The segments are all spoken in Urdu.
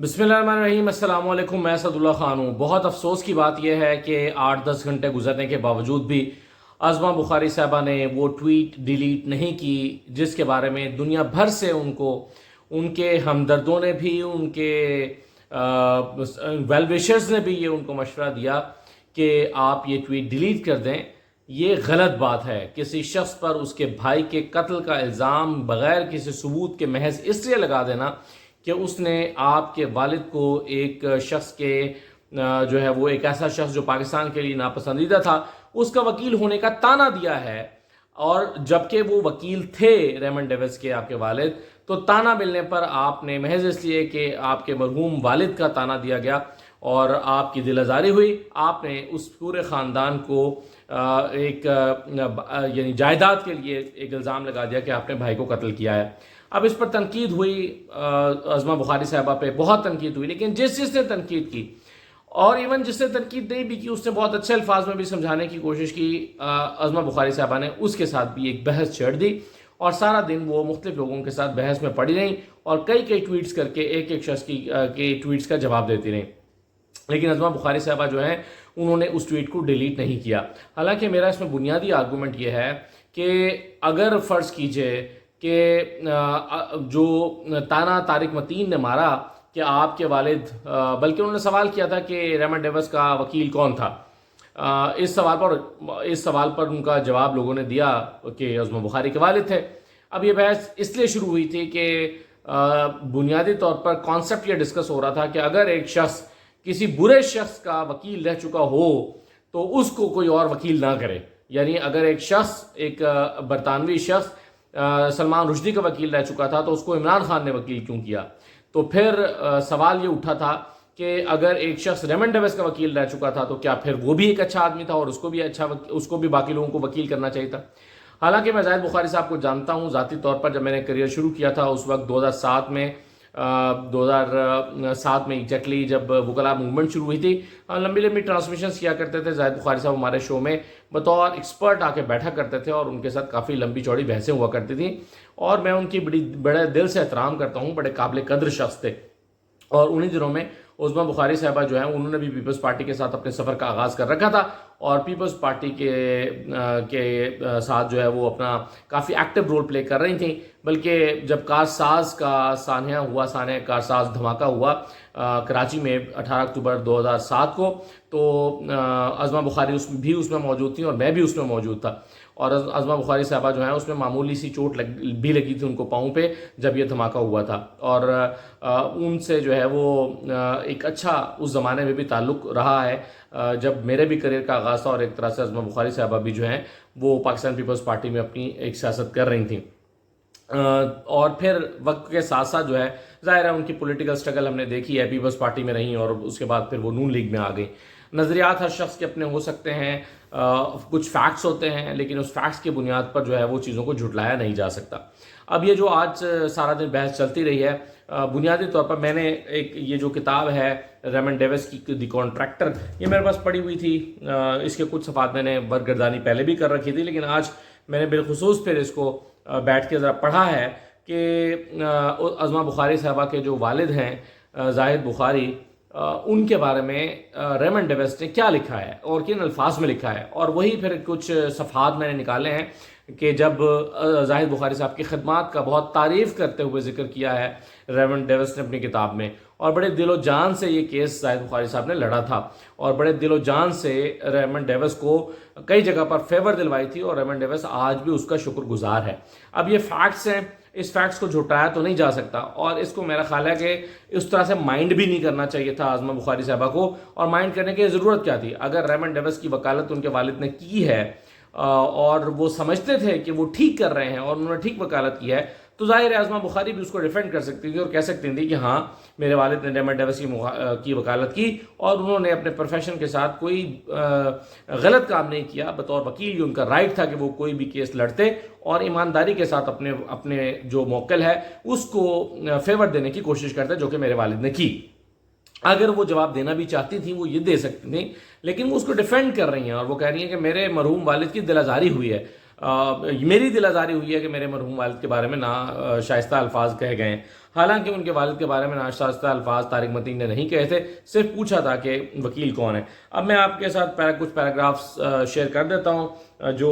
بسم اللہ الرحمن الرحیم، السلام علیکم۔ میں اسد اللہ خان ہوں۔ بہت افسوس کی بات یہ ہے کہ 8-10 گھنٹے گزرنے کے باوجود بھی عظمہ بخاری صاحبہ نے وہ ٹویٹ ڈیلیٹ نہیں کی جس کے بارے میں دنیا بھر سے ان کے ہمدردوں نے بھی، ان کے ویل ویشرز نے بھی یہ ان کو مشورہ دیا کہ آپ یہ ٹویٹ ڈیلیٹ کر دیں۔ یہ غلط بات ہے۔ کسی شخص پر اس کے بھائی کے قتل کا الزام بغیر کسی ثبوت کے محض اس لیے لگا دینا کہ اس نے آپ کے والد کو ایک شخص کے جو ہے وہ ایک ایسا شخص جو پاکستان کے لیے ناپسندیدہ تھا اس کا وکیل ہونے کا طعنہ دیا ہے، اور جبکہ وہ وکیل تھے ریمنڈ ڈیوس کے آپ کے والد، تو طعنہ ملنے پر آپ نے محض اس لیے کہ آپ کے مرحوم والد کا طعنہ دیا گیا اور آپ کی دل آزاری ہوئی، آپ نے اس پورے خاندان کو ایک یعنی جائیداد کے لیے ایک الزام لگا دیا کہ آپ نے بھائی کو قتل کیا ہے۔ اب اس پر تنقید ہوئی، عظمہ بخاری صاحبہ پہ بہت تنقید ہوئی، لیکن جس نے تنقید کی اور ایون جس نے تنقید نہیں بھی کی اس نے بہت اچھے الفاظ میں بھی سمجھانے کی کوشش کی۔ عظمہ بخاری صاحبہ نے اس کے ساتھ بھی ایک بحث چھیڑ دی اور سارا دن وہ مختلف لوگوں کے ساتھ بحث میں پڑی رہیں اور کئی ٹویٹس کر کے ایک شخص کے ٹویٹس کا جواب دیتی رہیں، لیکن عظمہ بخاری صاحبہ جو ہیں انہوں نے اس ٹویٹ کو ڈیلیٹ نہیں کیا۔ حالانکہ میرا اس میں بنیادی آرگومنٹ یہ ہے کہ اگر فرض کیجئے کہ جو طعنہ طارق متین نے مارا کہ آپ کے والد، بلکہ انہوں نے سوال کیا تھا کہ ریمنڈ ڈیوس کا وکیل کون تھا، اس سوال پر ان کا جواب لوگوں نے دیا کہ عظمہ بخاری کے والد تھے۔ اب یہ بحث اس لیے شروع ہوئی تھی کہ بنیادی طور پر کانسیپٹ یہ ڈسکس ہو رہا تھا کہ اگر ایک شخص کسی برے شخص کا وکیل رہ چکا ہو تو اس کو کوئی اور وکیل نہ کرے، یعنی اگر ایک شخص، ایک برطانوی شخص سلمان رشدی کا وکیل رہ چکا تھا تو اس کو عمران خان نے وکیل کیوں کیا؟ تو پھر سوال یہ اٹھا تھا کہ اگر ایک شخص ریمنڈ ڈیوس کا وکیل رہ چکا تھا تو کیا پھر وہ بھی ایک اچھا آدمی تھا اور اس کو بھی باقی لوگوں کو وکیل کرنا چاہیے تھا؟ حالانکہ میں زاہد بخاری صاحب کو جانتا ہوں ذاتی طور پر، جب میں نے کریئر شروع کیا تھا اس وقت 2007 میں ایگزیکٹلی جب وکلاء موومنٹ شروع ہوئی تھی، لمبی ٹرانسمیشنز کیا کرتے تھے۔ زاہد بخاری صاحب ہمارے شو میں بطور ایکسپرٹ آ کے بیٹھا کرتے تھے اور ان کے ساتھ کافی لمبی چوڑی بحثیں ہوا کرتی تھیں، اور میں ان کی بڑے دل سے احترام کرتا ہوں، بڑے قابل قدر شخص تھے۔ اور انہی دنوں میں عظمہ بخاری صاحبہ جو ہیں انہوں نے بھی پیپلز پارٹی کے ساتھ اپنے سفر کا آغاز کر رکھا تھا، اور پیپلز پارٹی کے ساتھ جو ہے وہ اپنا کافی ایکٹیو رول پلے کر رہی تھیں۔ بلکہ جب کارساز کا سانحہ کارساز دھماکہ ہوا کراچی میں 18 اکتوبر 2007 کو، تو عظمہ بخاری اس میں موجود تھیں اور میں بھی اس میں موجود تھا، اور عظمہ بخاری صاحبہ جو ہیں اس میں معمولی سی چوٹ بھی لگی تھی ان کو پاؤں پہ جب یہ دھماکہ ہوا تھا، اور ان سے جو ہے وہ ایک اچھا اس زمانے میں بھی تعلق رہا ہے جب میرے بھی کریئر کا آغاز تھا، اور ایک طرح سے عظمہ بخاری صاحبہ بھی جو ہیں وہ پاکستان پیپلز پارٹی میں اپنی ایک سیاست کر رہی تھیں۔ اور پھر وقت کے ساتھ ساتھ جو ہے ظاہر ہے ان کی پولیٹیکل سٹرگل ہم نے دیکھی ہے، پیپلز پارٹی میں رہیں اور اس کے بعد پھر وہ نون لیگ میں آ گئی۔ نظریات ہر شخص کے اپنے ہو سکتے ہیں، کچھ فیکٹس ہوتے ہیں، لیکن اس فیکٹس کی بنیاد پر جو ہے وہ چیزوں کو جھٹلایا نہیں جا سکتا۔ اب یہ جو آج سارا دن بحث چلتی رہی ہے، بنیادی طور پر میں نے یہ جو کتاب ہے ریمنڈ ڈیوس کی دی کانٹریکٹر، یہ میرے پاس پڑھی ہوئی تھی، اس کے کچھ صفحات میں نے برگردانی پہلے بھی کر رکھی تھی، لیکن آج میں نے بالخصوص پھر اس کو بیٹھ کے ذرا پڑھا ہے کہ عظمہ بخاری صاحبہ کے جو والد ہیں زاہد بخاری، ان کے بارے میں ریمنڈ ڈیوس نے کیا لکھا ہے اور کن الفاظ میں لکھا ہے، اور وہی پھر کچھ صفحات میں نے نکالے ہیں کہ جب زاہد بخاری صاحب کی خدمات کا بہت تعریف کرتے ہوئے ذکر کیا ہے ریمنڈ ڈیوس نے اپنی کتاب میں، اور بڑے دل و جان سے یہ کیس زاہد بخاری صاحب نے لڑا تھا، اور بڑے دل و جان سے ریمنڈ ڈیوس کو کئی جگہ پر فیور دلوائی تھی، اور ریمنڈ ڈیوس آج بھی اس کا شکر گزار ہے۔ اب یہ فیکٹس ہیں، اس فیکٹس کو جھٹایا تو نہیں جا سکتا، اور اس کو میرا خیال ہے کہ اس طرح سے مائنڈ بھی نہیں کرنا چاہیے تھا عظمہ بخاری صاحبہ کو، اور مائنڈ کرنے کی ضرورت کیا تھی؟ اگر ریمنڈ ڈیوس کی وکالت ان کے والد نے کی ہے اور وہ سمجھتے تھے کہ وہ ٹھیک کر رہے ہیں اور انہوں نے ٹھیک وکالت کی ہے، تو ظاہر ہے عظمہ بخاری بھی اس کو ڈیفینڈ کر سکتی تھی اور کہہ سکتی تھی کہ ہاں میرے والد نے ریمنڈ ڈیوس کی وکالت کی اور انہوں نے اپنے پروفیشن کے ساتھ کوئی غلط کام نہیں کیا، بطور وکیل یہ ان کا رائٹ تھا کہ وہ کوئی بھی کیس لڑتے اور ایمانداری کے ساتھ اپنے جو موکل ہے اس کو فیور دینے کی کوشش کرتے، جو کہ میرے والد نے کی۔ اگر وہ جواب دینا بھی چاہتی تھیں وہ یہ دے سکتی تھیں، لیکن وہ اس کو ڈیفینڈ کر رہی ہیں اور وہ کہہ رہی ہیں کہ میرے مرحوم والد کی دل آزاری ہوئی ہے، میری دل آزاری ہوئی ہے کہ میرے مرحوم والد کے بارے میں نا شائستہ الفاظ کہے گئے ہیں۔ حالانکہ ان کے والد کے بارے میں ناشتہ الفاظ طارق متین نے نہیں کہے تھے، صرف پوچھا تھا کہ وکیل کون ہے۔ اب میں آپ کے ساتھ کچھ پیراگرافس شیئر کر دیتا ہوں جو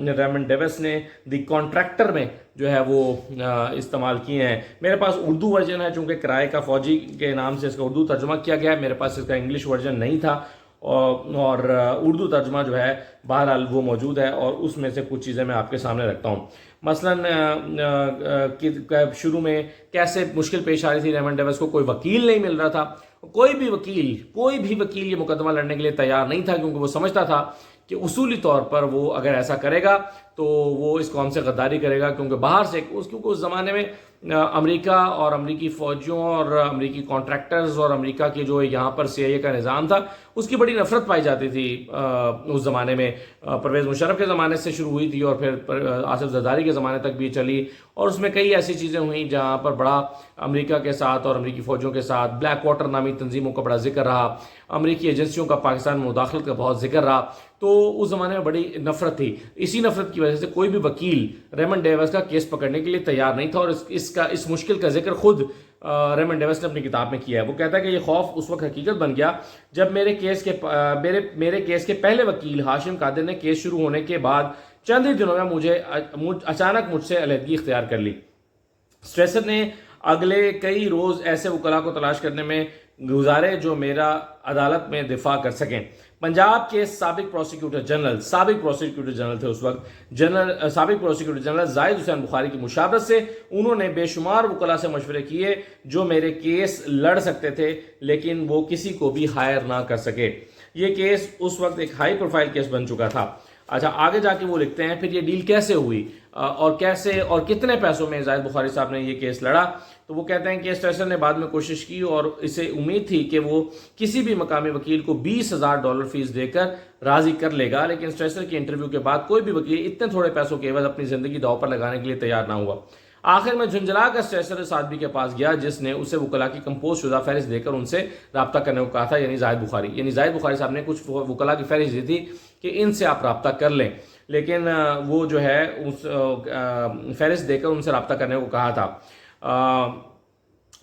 ریمنڈ ڈیوس نے دی کانٹریکٹر میں جو ہے وہ استعمال کیے ہیں۔ میرے پاس اردو ورژن ہے، چونکہ کرائے کا فوجی کے نام سے اس کا اردو ترجمہ کیا گیا ہے، میرے پاس اس کا انگلش ورژن نہیں تھا، اور اردو ترجمہ جو ہے بہرحال وہ موجود ہے، اور اس میں سے کچھ چیزیں میں آپ کے سامنے رکھتا ہوں۔ مثلاً شروع میں کیسے مشکل پیش آ رہی تھی ریمنڈ ڈیوس کو، کوئی وکیل نہیں مل رہا تھا، کوئی بھی وکیل یہ مقدمہ لڑنے کے لیے تیار نہیں تھا، کیونکہ وہ سمجھتا تھا کہ اصولی طور پر وہ اگر ایسا کرے گا تو وہ اس قوم سے غداری کرے گا، کیونکہ باہر سے کیونکہ اس زمانے میں امریکہ اور امریکی فوجیوں اور امریکی کانٹریکٹرز اور امریکہ کے جو یہاں پر CIA کا نظام تھا، اس کی بڑی نفرت پائی جاتی تھی اس زمانے میں۔ پرویز مشرف کے زمانے سے شروع ہوئی تھی اور پھر آصف زرداری کے زمانے تک بھی چلی، اور اس میں کئی ایسی چیزیں ہوئیں جہاں پر بڑا امریکہ کے ساتھ اور امریکی فوجیوں کے ساتھ بلیک واٹر نامی تنظیموں کا بڑا ذکر رہا، امریکی ایجنسیوں کا پاکستان میں مداخلت کا بہت ذکر رہا، تو اس زمانے میں بڑی نفرت تھی۔ اسی نفرت کی وجہ سے کوئی بھی وکیل ریمنڈ ڈیوس کا کیس پکڑنے کے لیے تیار نہیں تھا، اور اس مشکل کا ذکر خود ریمنڈ ڈیوس نے اپنی کتاب میں کیا ہے۔ وہ کہتا ہے کہ یہ خوف اس وقت حقیقت بن گیا جب میرے کیس کے پہلے وکیل ہاشم قادر نے کیس شروع ہونے کے بعد چند ہی دنوں میں اچانک مجھ سے علیحدگی اختیار کر لی۔ اسٹریسر نے اگلے کئی روز ایسے وکلاء کو تلاش کرنے میں گزارے جو میرا عدالت میں دفاع کر سکیں۔ پنجاب کے سابق پروسیکیوٹر جنرل تھے اس وقت، سابق پروسیکیوٹر جنرل زاہد حسین بخاری کی مشاورت سے انہوں نے بے شمار وکلاء سے مشورے کیے جو میرے کیس لڑ سکتے تھے، لیکن وہ کسی کو بھی ہائر نہ کر سکے۔ یہ کیس اس وقت ایک ہائی پروفائل کیس بن چکا تھا۔ اچھا، آگے جا کے وہ لکھتے ہیں پھر یہ ڈیل کیسے ہوئی اور کیسے اور کتنے پیسوں میں زاہد بخاری صاحب نے یہ کیس لڑا۔ تو وہ کہتے ہیں کہ اسٹریسر نے بعد میں کوشش کی اور اسے امید تھی کہ وہ کسی بھی مقامی وکیل کو $20,000 فیس دے کر راضی کر لے گا، لیکن اسٹریسر کے انٹرویو کے بعد کوئی بھی وکیل اتنے تھوڑے پیسوں کے عوض اپنی زندگی داؤ پر لگانے کے لیے تیار نہ ہوا۔ آخر میں جھنجھلا کر اسٹریسر سادھوی کے پاس گیا، جس نے اسے وکلاء کی کمپوز شدہ فہرست دے کر ان سے رابطہ کرنے کو کہا تھا، یعنی زاہد بخاری صاحب نے کچھ وکلاء کی فہرست دی تھی کہ ان سے آپ رابطہ کر لیں، لیکن وہ جو ہے اس فہرست دے کر ان سے رابطہ کرنے کو کہا تھا۔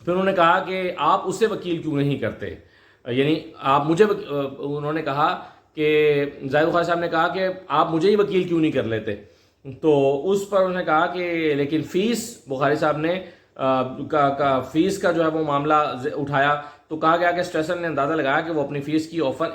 پھر انہوں نے کہا کہ آپ اسے وکیل کیوں نہیں کرتے، یعنی آپ مجھے انہوں نے کہا کہ زاہد بخاری صاحب نے کہا کہ آپ مجھے ہی وکیل کیوں نہیں کر لیتے، تو اس پر انہوں نے کہا کہ لیکن فیس، بخاری صاحب نے فیس کا جو ہے وہ معاملہ اٹھایا، تو کہا گیا کہ اسٹریسر نے اندازہ لگایا کہ وہ اپنی فیس کی آفر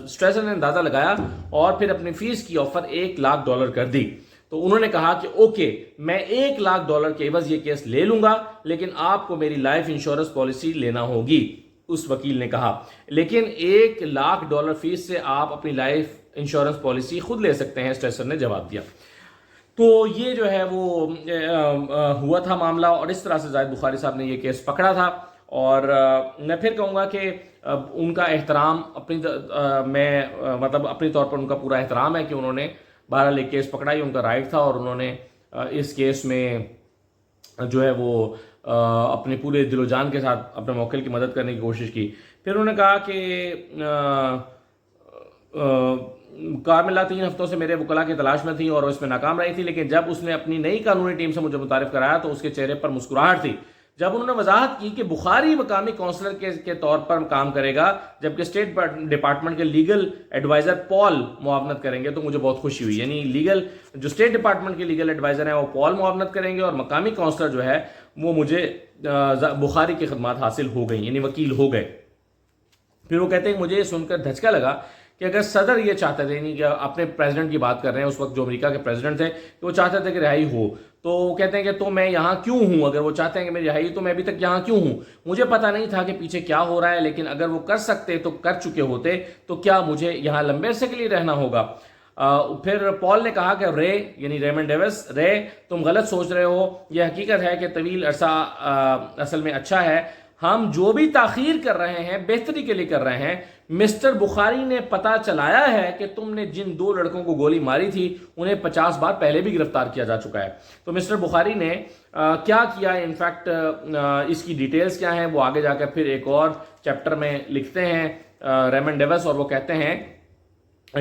اسٹریسر نے اندازہ لگایا اور پھر اپنی فیس کی آفر $1,00,000 کر دی۔ تو انہوں نے کہا کہ اوکے، میں $1,00,000 کے عوض یہ کیس لے لوں گا، لیکن آپ کو میری لائف انشورنس پالیسی لینا ہوگی، اس وکیل نے کہا، لیکن $1,00,000 فیس سے آپ اپنی لائف انشورنس پالیسی خود لے سکتے ہیں، اسٹریسر نے جواب دیا۔ تو یہ جو ہے وہ ہوا تھا معاملہ، اور اس طرح سے زاہد بخاری صاحب نے یہ کیس پکڑا تھا۔ اور میں پھر کہوں گا کہ ان کا احترام اپنی طور پر ان کا پورا احترام ہے کہ انہوں نے بہرحال ایک کیس پکڑا، یہ ان کا رائٹ تھا، اور انہوں نے اس کیس میں جو ہے وہ اپنے پورے دل و جان کے ساتھ اپنے موکل کی مدد کرنے کی کوشش کی۔ پھر انہوں نے کہا کہ کارملا 3 ہفتوں سے میرے وکلاء کی تلاش میں تھی اور وہ اس میں ناکام رہی تھی، لیکن جب اس نے اپنی نئی قانونی ٹیم سے مجھے متعارف کرایا تو اس کے چہرے پر مسکراہٹ تھی۔ جب انہوں نے وضاحت کی کہ بخاری مقامی کونسلر کے طور پر کام کرے گا، جبکہ اسٹیٹ ڈپارٹمنٹ کے لیگل ایڈوائزر پال معاونت کریں گے، تو مجھے بہت خوشی ہوئی۔ یعنی جو اسٹیٹ ڈپارٹمنٹ کے لیگل ایڈوائزر ہیں وہ پال معاونت کریں گے، اور مقامی کونسلر جو ہے وہ مجھے بخاری کی خدمات حاصل ہو گئیں، یعنی وکیل ہو گئے۔ پھر وہ کہتے ہیں کہ مجھے یہ سن کر دھچکا لگا کہ اگر صدر یہ چاہتے تھے، یعنی کہ اپنے پریزیڈنٹ کی بات کر رہے ہیں، اس وقت جو امریکہ کے پریزیڈنٹ تھے، کہ وہ چاہتے تھے کہ رہائی ہو، تو وہ کہتے ہیں کہ تو میں یہاں کیوں ہوں؟ اگر وہ چاہتے ہیں کہ میری رہائی تو میں ابھی تک یہاں کیوں ہوں؟ مجھے پتہ نہیں تھا کہ پیچھے کیا ہو رہا ہے، لیکن اگر وہ کر سکتے تو کر چکے ہوتے، تو کیا مجھے یہاں لمبے عرصے کے لیے رہنا ہوگا؟ پھر پال نے کہا کہ یعنی ریمنڈ ڈیوس، تم غلط سوچ رہے ہو، یہ حقیقت ہے کہ طویل عرصہ اصل میں اچھا ہے، ہم جو بھی تاخیر کر رہے ہیں بہتری کے لیے کر رہے ہیں۔ مسٹر بخاری نے پتہ چلایا ہے کہ تم نے جن 2 لڑکوں کو گولی ماری تھی انہیں 50 بار پہلے بھی گرفتار کیا جا چکا ہے۔ تو مسٹر بخاری نے کیا کیا، انفیکٹ اس کی ڈیٹیلز کیا ہیں وہ آگے جا کر پھر ایک اور چیپٹر میں لکھتے ہیں ریمنڈ ڈیوس، اور وہ کہتے ہیں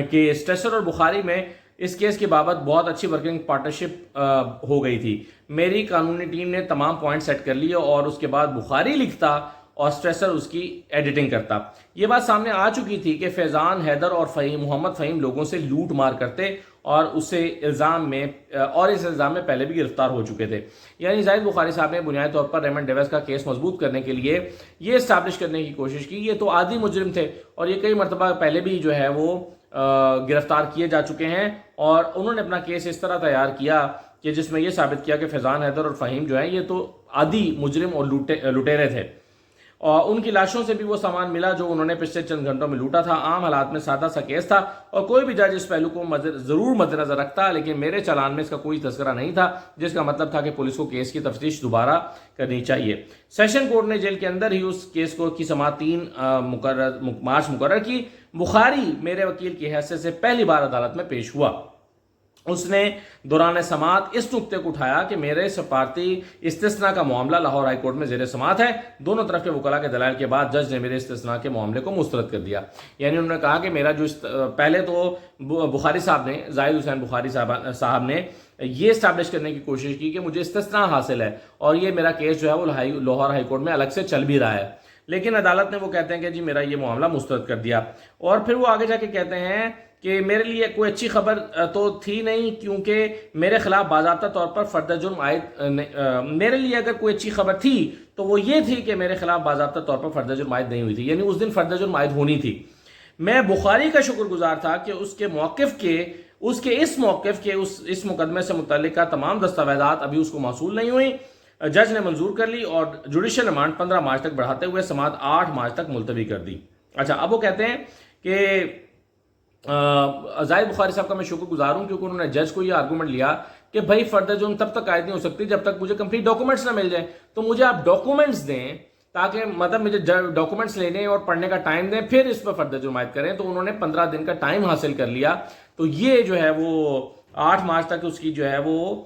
کہ اسٹریسر اور بخاری میں اس کیس کی بابت بہت اچھی ورکنگ پارٹنرشپ ہو گئی تھی. میری قانونی ٹیم نے تمام پوائنٹ سیٹ کر لیے اور اس کے بعد بخاری لکھتا اور اسٹریسر اس کی ایڈیٹنگ کرتا. یہ بات سامنے آ چکی تھی کہ فیضان حیدر اور محمد فہیم لوگوں سے لوٹ مار کرتے اور اس الزام میں پہلے بھی گرفتار ہو چکے تھے. یعنی زاہد بخاری صاحب نے بنیادی طور پر ریمنڈ ڈیوس کا کیس مضبوط کرنے کے لیے یہ اسٹیبلش کرنے کی کوشش کی یہ تو عادی مجرم تھے اور یہ کئی مرتبہ پہلے بھی جو ہے وہ گرفتار کیے جا چکے ہیں، اور انہوں نے اپنا کیس اس طرح تیار کیا کہ جس میں یہ ثابت کیا کہ فیضان حیدر اور فہیم جو ہیں یہ تو عادی مجرم اور لٹیرے تھے، اور ان کی لاشوں سے بھی وہ سامان ملا جو انہوں نے پچھلے چند گھنٹوں میں لوٹا تھا. عام حالات میں سادہ سا کیس تھا اور کوئی بھی جج اس پہلو کو ضرور مد نظر رکھتا، لیکن میرے چالان میں اس کا کوئی تذکرہ نہیں تھا، جس کا مطلب تھا کہ پولیس کو کیس کی تفتیش دوبارہ کرنی چاہیے. سیشن کورٹ نے جیل کے اندر ہی اس کیس کی سماعت 3 مارچ مقرر کی. بخاری میرے وکیل کی حیثیت سے پہلی بار عدالت میں پیش ہوا. اس نے دوران سماعت اس نقطے کو اٹھایا کہ میرے سفارتی استثناء کا معاملہ لاہور ہائی کورٹ میں زیر سماعت ہے. دونوں طرف کے وکلاء کے دلائل کے بعد جج نے میرے استثناء کے معاملے کو مسترد کر دیا. یعنی انہوں نے کہا کہ میرا جو پہلے تو بخاری صاحب نے زاہد حسین بخاری صاحب نے یہ اسٹیبلش کرنے کی کوشش کی کہ مجھے استثناء حاصل ہے اور یہ میرا کیس جو ہے وہ لاہور ہائی کورٹ میں الگ سے چل بھی رہا ہے، لیکن عدالت نے وہ کہتے ہیں کہ جی میرا یہ معاملہ مسترد کر دیا. اور پھر وہ آگے جا کے کہتے ہیں کہ میرے لیے کوئی اچھی خبر تو تھی نہیں، کیونکہ میرے خلاف باضابطہ طور پر فرد جرم عائد میرے لیے اگر کوئی اچھی خبر تھی تو وہ یہ تھی کہ میرے خلاف باضابطہ طور پر فرد جرم عائد نہیں ہوئی تھی. یعنی اس دن فرد جرم عائد ہونی تھی. میں بخاری کا شکر گزار تھا کہ اس کے اس مقدمے سے متعلقہ تمام دستاویزات ابھی اس کو موصول نہیں ہوئی. جج نے منظور کر لی اور جوڈیشل ریمانڈ 15 مارچ تک بڑھاتے ہوئے سماعت 8 مارچ تک ملتوی کر دی. اچھا، اب وہ کہتے ہیں کہ زاہد بخاری صاحب کا میں شکر گزار ہوں کیونکہ انہوں نے جج کو یہ آرگومنٹ لیا کہ بھائی فرد جرم تب تک عائد نہیں ہو سکتی جب تک مجھے کمپلیٹ ڈاکومنٹس نہ مل جائیں، تو مجھے آپ ڈاکومنٹس دیں تاکہ مطلب مجھے ڈاکومنٹس لینے اور پڑھنے کا ٹائم دیں، پھر اس پر فرد جرم عائد کریں. تو انہوں نے 15 دن کا ٹائم حاصل کر لیا. تو یہ جو ہے وہ 8 مارچ تک اس کی جو ہے وہ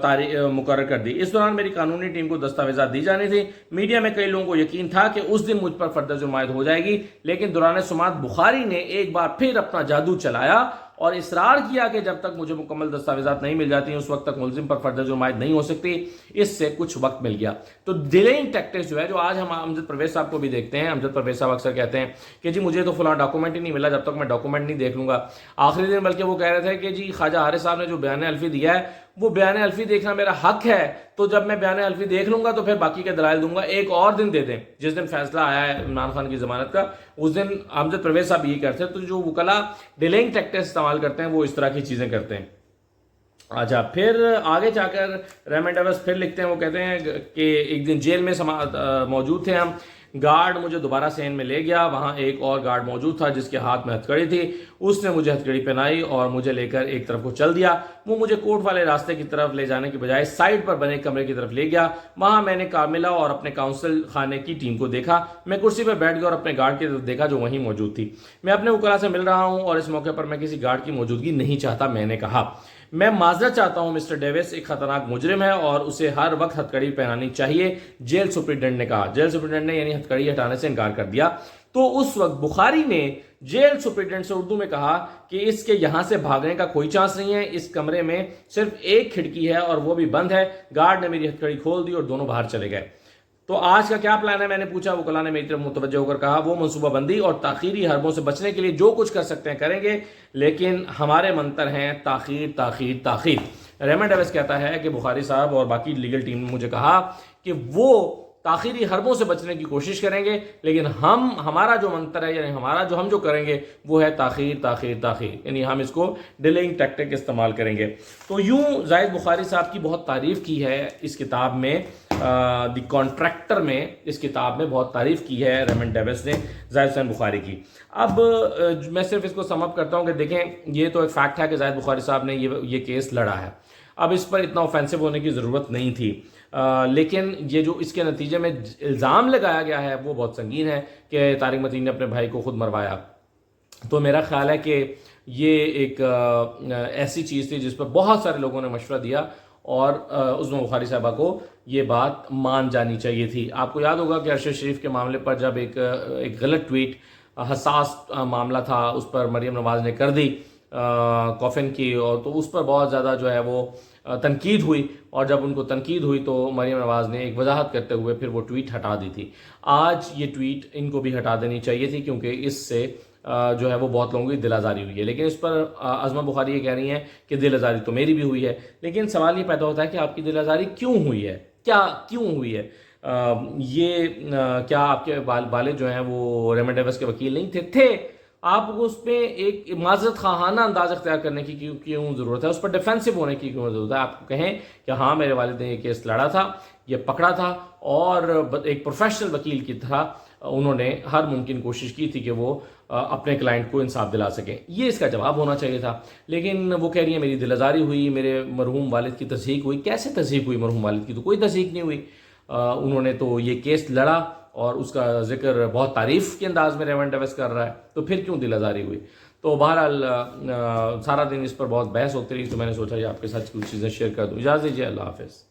تاریخ مقرر کر دی. اس دوران میری قانونی ٹیم کو دستاویزات دی جانی تھی. میڈیا میں کئی لوگوں کو یقین تھا کہ اس دن مجھ پر فرد جرم عائد ہو جائے گی، لیکن دوران سماعت بخاری نے ایک بار پھر اپنا جادو چلایا اور اصرار کیا کہ جب تک مجھے مکمل دستاویزات نہیں مل جاتی اس وقت تک ملزم پر فرد جرم عائد نہیں ہو سکتی. اس سے کچھ وقت مل گیا. تو ڈیلیئنگ ٹیکٹکس جو ہے جو آج ہم امجد پرویز صاحب کو بھی دیکھتے ہیں. امجد پرویز صاحب اکثر کہتے ہیں کہ جی مجھے تو فلاں ڈاکومنٹ ہی نہیں ملا جب تک میں ڈاکومنٹ نہیں دیکھ لوں گا. آخری دن بلکہ وہ کہہ رہے تھے کہ جی خواجہ حارث صاحب نے جو بیان الفی دیا ہے وہ بیان الفی دیکھنا میرا حق ہے، تو جب میں بیان الفی دیکھ لوں گا تو پھر باقی کے دلائل دوں گا. ایک اور دن دے دیں. جس دن فیصلہ آیا ہے عمران خان کی ضمانت کا اس دن امجد پرویز صاحب یہی کرتے ہیں. تو جو وکلاء ڈیلیئنگ ٹیکٹکس استعمال کرتے ہیں وہ اس طرح کی چیزیں کرتے ہیں. اچھا، پھر آگے جا کر ریمنڈ ڈیوس پھر لکھتے ہیں، وہ کہتے ہیں کہ ایک دن جیل میں موجود تھے ہم. گارڈ مجھے دوبارہ سین میں لے گیا. وہاں ایک اور گارڈ موجود تھا جس کے ہاتھ میں ہتھکڑی تھی. اس نے مجھے ہتھکڑی پہنائی اور مجھے لے کر ایک طرف کو چل دیا. وہ مجھے کوٹ والے راستے کی طرف لے جانے کی بجائے سائڈ پر بنے کمرے کی طرف لے گیا. وہاں میں نے کاملہ اور اپنے کاؤنسل خانے کی ٹیم کو دیکھا. میں کرسی پر بیٹھ گیا اور اپنے گارڈ کی طرف دیکھا جو وہیں موجود تھی. میں اپنے وکلاء سے مل رہا ہوں اور اس موقع پر میں کسی گارڈ کی موجودگی نہیں چاہتا. میں نے کہا میں معذرت چاہتا ہوں، مسٹر ڈیوس ایک خطرناک مجرم ہے اور اسے ہر وقت ہتھکڑی پہنانی چاہیے. جیل سپرنٹینڈنٹ نے کہا. جیل سپرنٹینڈنٹ نے یعنی ہتھکڑی ہٹانے سے انکار کر دیا. تو اس وقت بخاری نے جیل سپرنٹینڈنٹ سے اردو میں کہا کہ اس کے یہاں سے بھاگنے کا کوئی چانس نہیں ہے. اس کمرے میں صرف ایک کھڑکی ہے اور وہ بھی بند ہے. گارڈ نے میری ہتھکڑی کھول دی اور دونوں باہر چلے گئے. تو آج کا کیا پلان ہے میں نے پوچھا. وکلاء نے میری طرف متوجہ ہو کر کہا وہ منصوبہ بندی اور تاخیری حربوں سے بچنے کے لیے جو کچھ کر سکتے ہیں کریں گے، لیکن ہمارے منتر ہیں تاخیر تاخیر تاخیر. ریمنڈ ڈیوس کہتا ہے کہ بخاری صاحب اور باقی لیگل ٹیم نے مجھے کہا کہ وہ تاخیری حربوں سے بچنے کی کوشش کریں گے، لیکن ہمارا جو منتر ہے یعنی ہم جو کریں گے وہ ہے تاخیر تاخیر تاخیر. یعنی ہم اس کو ڈیلیئنگ ٹیکٹک استعمال کریں گے. تو یوں زاہد بخاری صاحب کی بہت تعریف کی ہے اس کتاب میں، دی کانٹریکٹر میں اس کتاب میں بہت تعریف کی ہے ریمنڈ ڈیوس نے زاہد حسین بخاری کی. اب میں صرف اس کو سم اپ کرتا ہوں کہ دیکھیں یہ تو ایک فیکٹ ہے کہ زاہد بخاری صاحب نے یہ کیس لڑا ہے. اب اس پر اتنا اوفینسو ہونے کی ضرورت نہیں تھی، لیکن یہ جو اس کے نتیجے میں الزام لگایا گیا ہے وہ بہت سنگین ہے کہ طارق متین نے اپنے بھائی کو خود مروایا. تو میرا خیال ہے کہ یہ ایک ایسی چیز تھی جس پر بہت سارے لوگوں نے مشورہ دیا اور عظمی بخاری صاحبہ کو یہ بات مان جانی چاہیے تھی. آپ کو یاد ہوگا کہ ارشد شریف کے معاملے پر جب ایک غلط ٹویٹ، حساس معاملہ تھا، اس پر مریم نواز نے کر دی کافن کی، اور تو اس پر بہت زیادہ جو ہے وہ تنقید ہوئی، اور جب ان کو تنقید ہوئی تو مریم نواز نے ایک وضاحت کرتے ہوئے پھر وہ ٹویٹ ہٹا دی تھی۔ آج یہ ٹویٹ ان کو بھی ہٹا دینی چاہیے تھی، کیونکہ اس سے جو ہے وہ بہت لوگوں کی دل آزاری ہوئی ہے۔ لیکن اس پر عظمہ بخاری یہ کہہ رہی ہیں کہ دل آزاری تو میری بھی ہوئی ہے، لیکن سوال یہ پیدا ہوتا ہے کہ آپ کی دل آزاری کیوں ہوئی ہے، کیوں ہوئی ہے؟ کیا آپ کے والد جو ہیں وہ ریمنڈ ایوس کے وکیل نہیں تھے؟ آپ کو اس پہ ایک معذرت خواہانہ انداز اختیار کرنے کی کیوں ضرورت ہے؟ اس پر ڈیفینسو ہونے کی کیوں ضرورت ہے؟ آپ کو کہیں کہ ہاں میرے والد نے یہ کیس لڑا تھا، یہ پکڑا تھا، اور ایک پروفیشنل وکیل کی طرح انہوں نے ہر ممکن کوشش کی تھی کہ وہ اپنے کلائنٹ کو انصاف دلا سکیں، یہ اس کا جواب ہونا چاہیے تھا۔ لیکن وہ کہہ رہی ہیں میری دل آزاری ہوئی، میرے مرحوم والد کی تصدیق ہوئی۔ کیسے تصدیق ہوئی مرحوم والد کی؟ تو کوئی تصدیق نہیں ہوئی۔ انہوں نے تو یہ کیس لڑا، اور اس کا ذکر بہت تعریف کے انداز میں ریمنڈ ایوس کر رہا ہے، تو پھر کیوں دل آزاری ہوئی؟ تو بہرحال سارا دن اس پر بہت بحث ہوتی رہی، تو میں نے سوچا یہ آپ کے ساتھ کچھ چیزیں شیئر کر دوں۔ اجازت دیجیے، اللہ حافظ۔